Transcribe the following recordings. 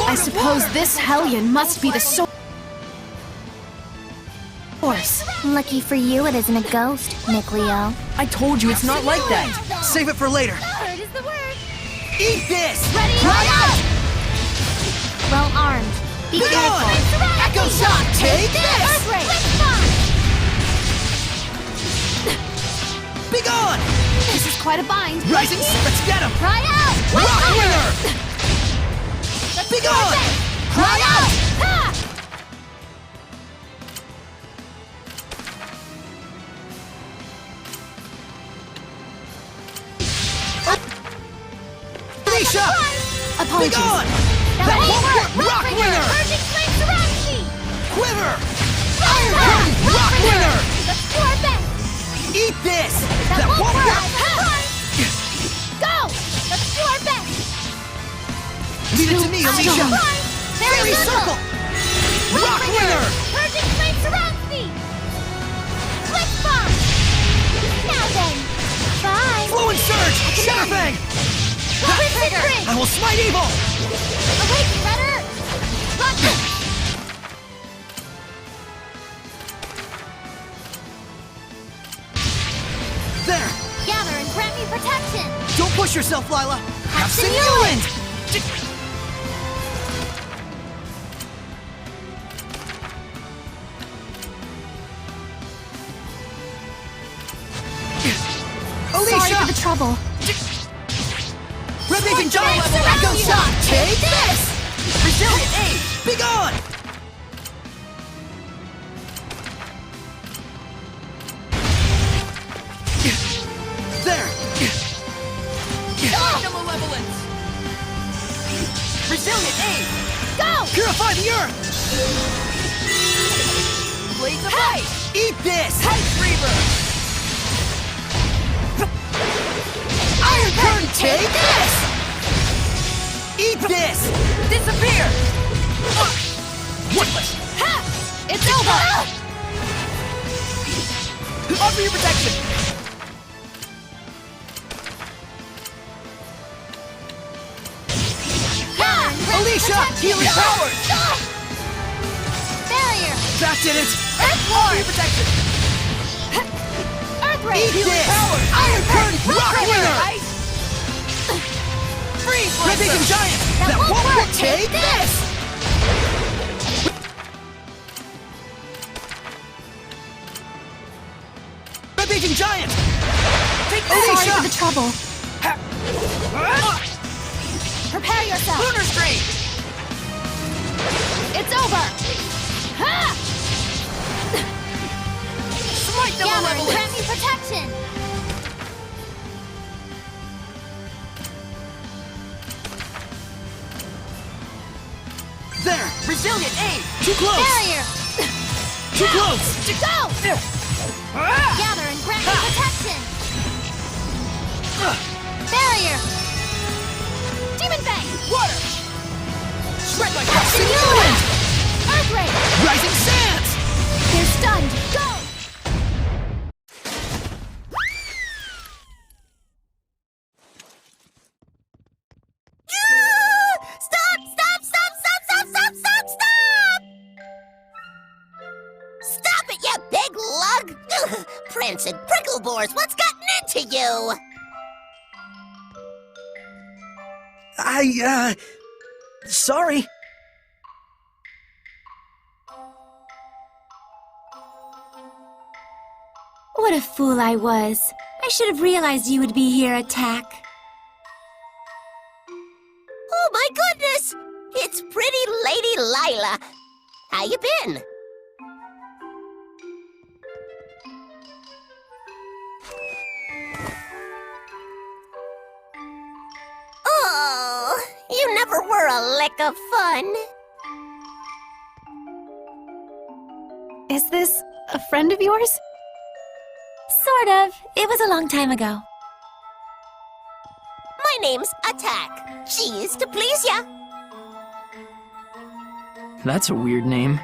I suppose this hellion must be the source. Lucky for you, it isn't a ghost, Nick Leo. I told you it's not like that. Save it for later. Third is the word. Eat this! Ready, out! Well armed. Be careful. Echo shot! Take this! Earthquake! Be gone! This is quite a bind. Rising, let's get him! Cry out! Rock Winger! Be gone! Cry out! Ha! Alicia! Be Apologies. gone! That won't work! Rock Winger! Urgent flame surrounds me! Quiver! Iron Curtain! Rock Winger! Let's do our best! Eat this! That won't work! work! Go! Let's do our best! Leave it to me, Alicia! Fairy Circle! Rock Winger! Urgent flame surrounds me! Quick bomb! Now then! Bye! Fluent Surge! Shatterbang! I will smite evil! Awaken, Red Earth! Rock it! There! Gather and grant me protection! Don't push yourself, Lila! Have Simulant! Alicia! Sorry for the trouble. Ravaging Giant level Echo Shot! Take this! Resilient Aid! Be gone! There! The Malevolence! Resilient Aid! Go! Purify the Earth! Blades of Light! Eat this! Ice Reaver! Iron Curtain! Take this! Eat this! Disappear! Worthless! Ha! It's over! Offer your protection! Alicia! Healing power! Barrier! That did it! Earth Offer your protection! Earth Ray! Eat this! Iron Curtain! Rock Winger! Freeze! Ravaging Giant! That won't work! Take this! Ravaging Giant! Take this! Sorry for the trouble. Prepare yourself! Lunar Stream! It's over! Ha! Smite the Gather and Malevolence! grant me protection! There! Resilient Aid! Too close! Barrier! Too close! Go! Gather and grant me protection! Barrier! Demon Fang! Water! Shred like Simulant! Earth Ray! Rising Sands! They're stunned! Go! Stop! Stop! Stop! Stop! Stop! Stop! Stop! Stop! Stop it, you big lug! Prancing prickle bores, what's gotten into you? Sorry. What a fool I was. I should have realized you would be here, Atakk. Oh my goodness! It's pretty Lady Lila. How you been? Oh, you never were a lick of fun. Is this a friend of yours? Sort of. It was a long time ago. My name's Atakk. Cheese to please ya. That's a weird name.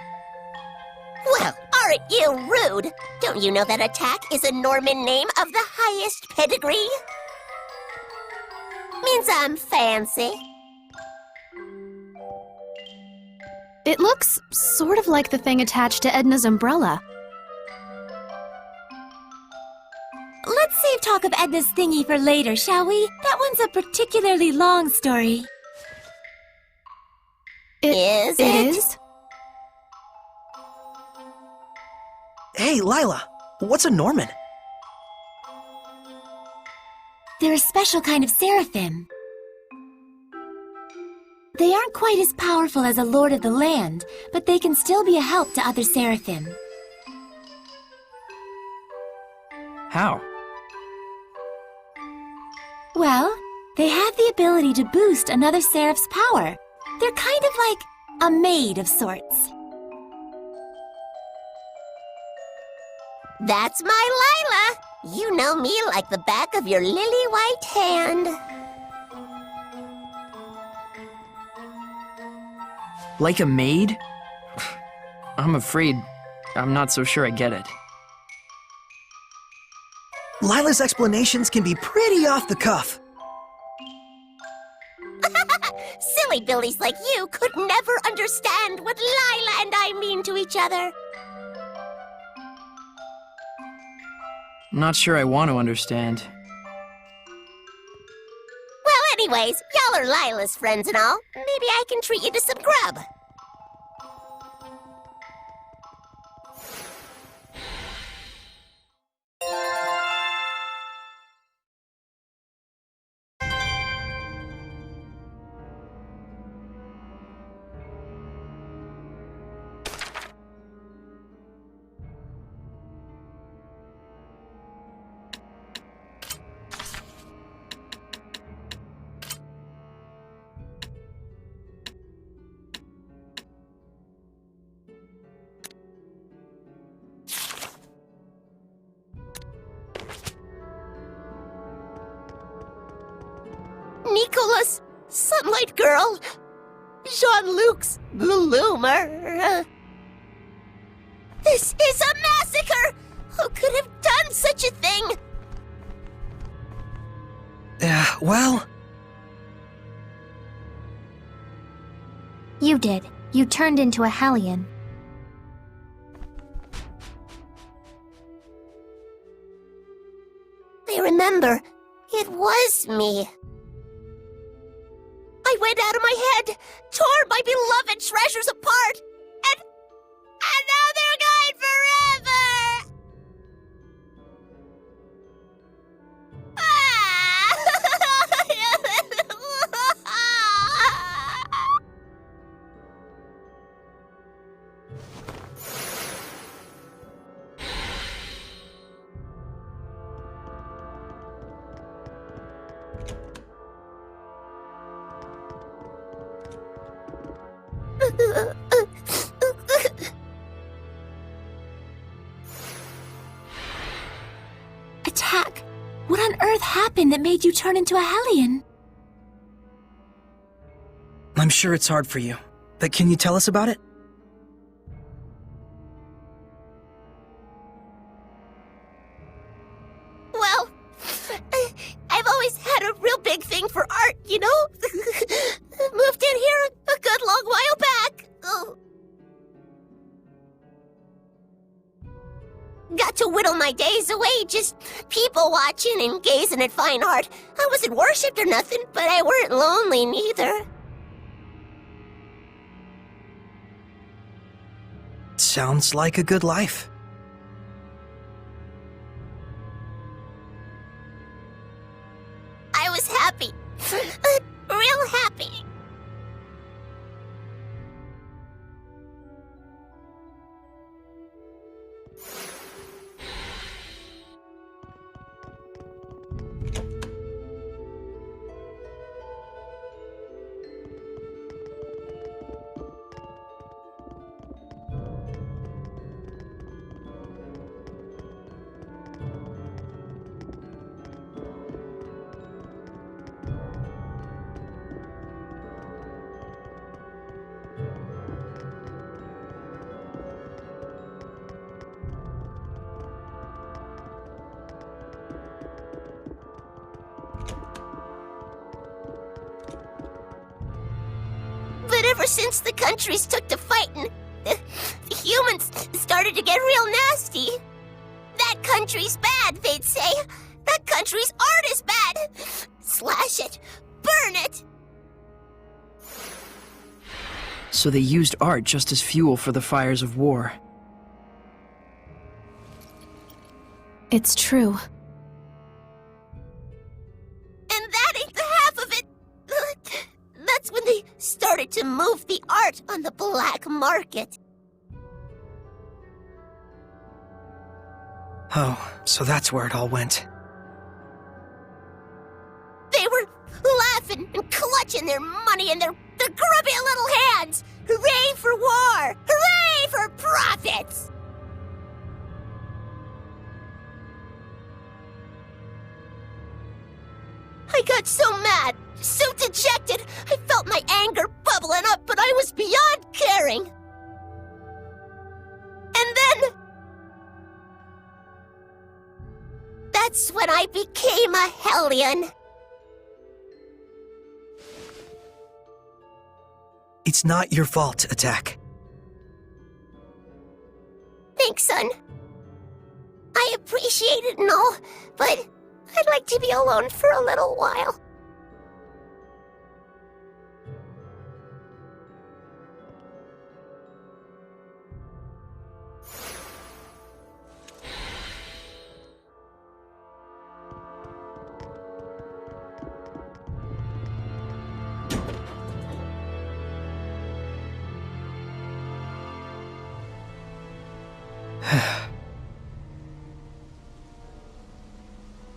Well, aren't you rude? Don't you know that Atakk is a Normin name of the highest pedigree? Means I'm fancy. It looks sort of like the thing attached to Edna's umbrella. Let's save talk of Edna's thingy for later, shall we? That one's a particularly long story. Is It it? is? Hey, Lila, what's a Normin? They're a special kind of seraphim. They aren't quite as powerful as a lord of the land, but they can still be a help to other seraphim. How? Well, they have the ability to boost another seraph's power. They're kind of like a maid of sorts. That's my Lila. You know me like the back of your lily-white hand. Like a maid? I'm afraid I'm not so sure I get it. Lila's explanations can be pretty off the cuff. Silly billies like you could never understand what Lila and I mean to each other. Not sure I want to understand. Well, anyways, y'all are Lila's friends and all. Maybe I can treat you to some grub. Nicholas, Sunlight Girl, Jean-Luc's Bloomer. This is a massacre! Who could have done such a thing? Well, You did. You turned into a Hellion. I remember. It was me. I went out of my head, tore my beloved treasures apart, and now they're gone forever! Atakk, what on earth happened that made you turn into a Hellion? I'm sure it's hard for you, but can you tell us about it? Well, I've always had a real big thing for art, you know? Moved in here a good long while back. Oh. Got to whittle my days away just people watching and gazing at fine art. I wasn't worshipped or nothing, but I weren't lonely neither. Sounds like a good life. I was happy. Real happy. ever since the countries took to fighting, the humans started to get real nasty. That country's bad, they'd say. That country's art is bad. Slash it. Burn it. So they used art just as fuel for the fires of war. It's true. And that ain't the half of it. That's when they started to move the art on the black market. Oh, so that's where it all went. They were laughing and clutching their money in their grubby little hands. Hooray for war! Hooray for profits! I got so mad, so dejected, I felt my anger bubbling up, but I was beyond caring. And then... that's when I became a Hellion. It's not your fault, Atakk. Thanks, son. I appreciate it and all, but I'd like to be alone for a little while.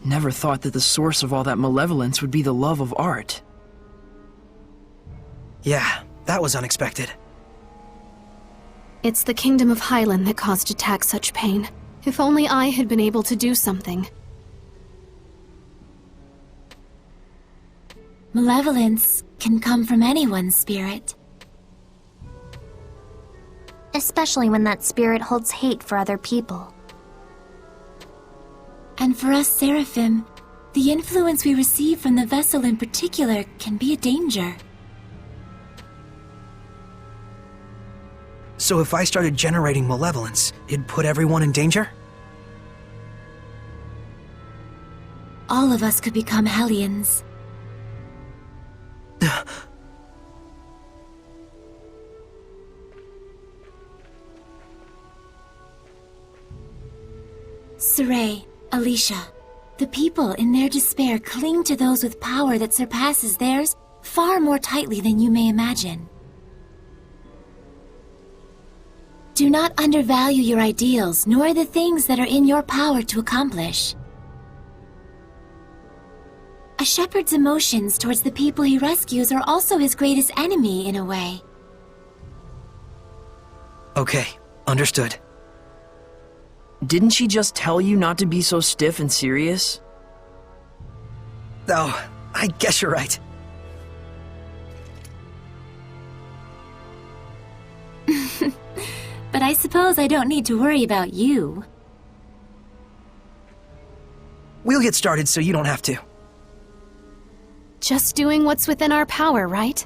Never thought that the source of all that malevolence would be the love of art. Yeah, that was unexpected. It's the Kingdom of Highland that caused Atakk such pain. If only I had been able to do something. Malevolence can come from anyone's spirit. Especially when that spirit holds hate for other people. And for us Seraphim, the influence we receive from the vessel in particular can be a danger. So if I started generating malevolence, it'd put everyone in danger? All of us could become Hellions. Saray, Alicia, the people in their despair cling to those with power that surpasses theirs far more tightly than you may imagine. Do not undervalue your ideals, nor the things that are in your power to accomplish. A shepherd's emotions towards the people he rescues are also his greatest enemy, in a way. Okay, understood. Didn't she just tell you not to be so stiff and serious? Oh, I guess you're right. But I suppose I don't need to worry about you. We'll get started so you don't have to. Just doing what's within our power, right?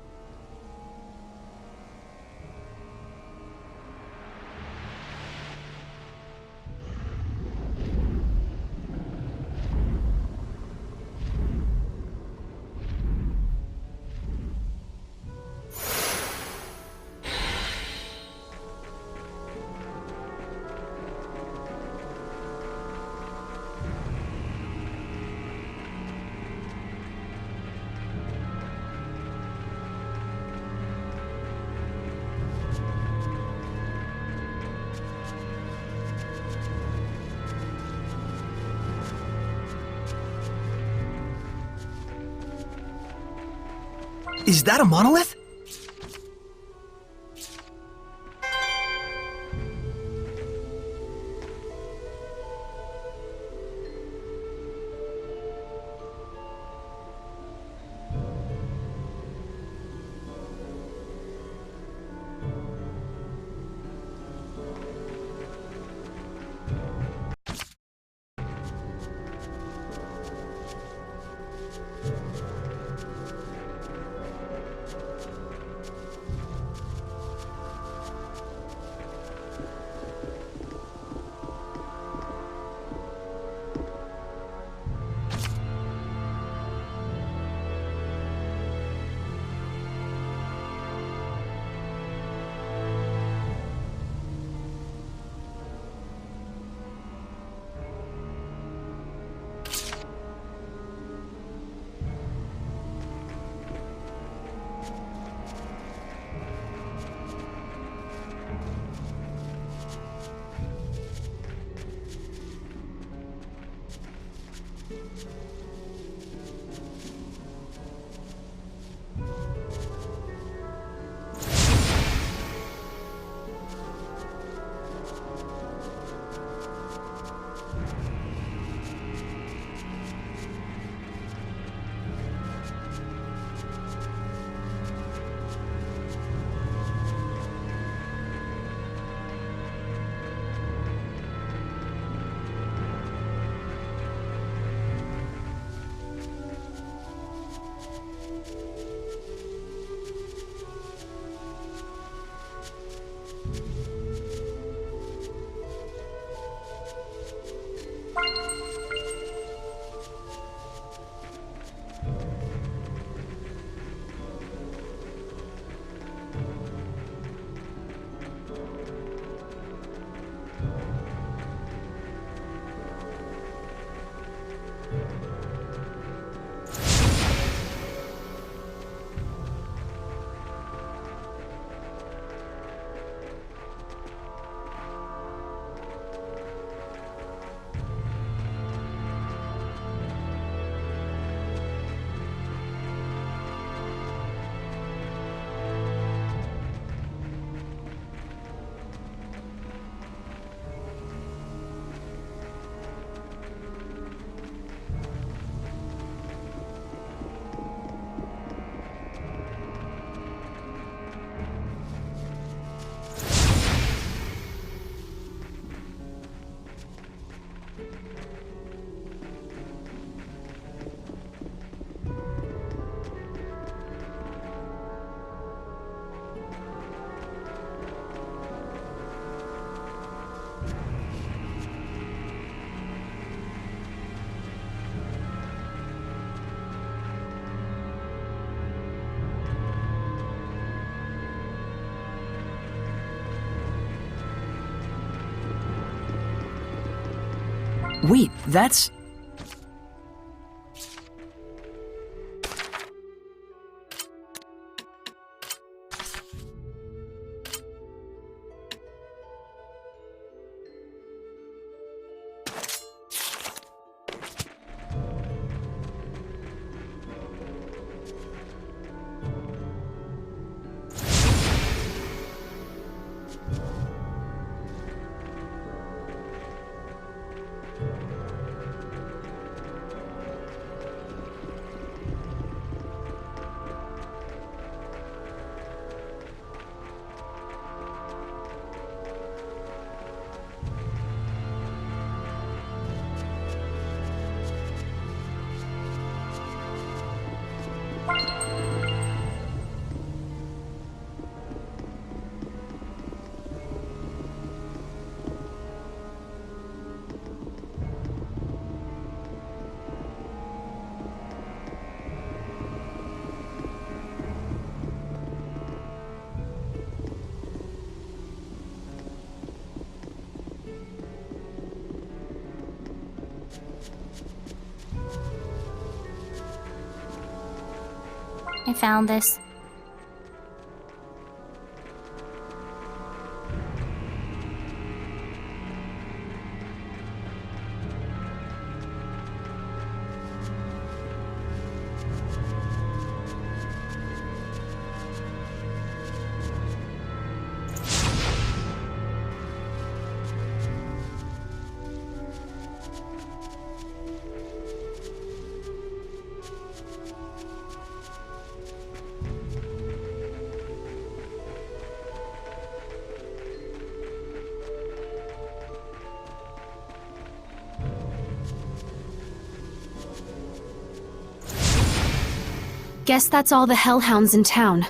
Is that a monolith? Wait, that's... I found this. Guess that's all the hellhounds in town.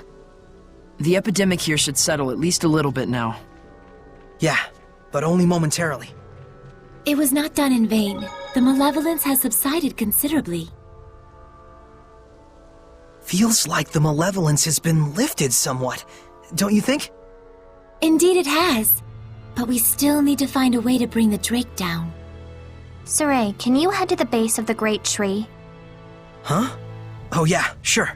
The epidemic here should settle at least a little bit now. Yeah, but only momentarily. It was not done in vain. The malevolence has subsided considerably. Feels like the malevolence has been lifted somewhat, don't you think? Indeed it has. But we still need to find a way to bring the Drake down. Saray, can you head to the base of the great tree? Huh? Oh yeah, sure.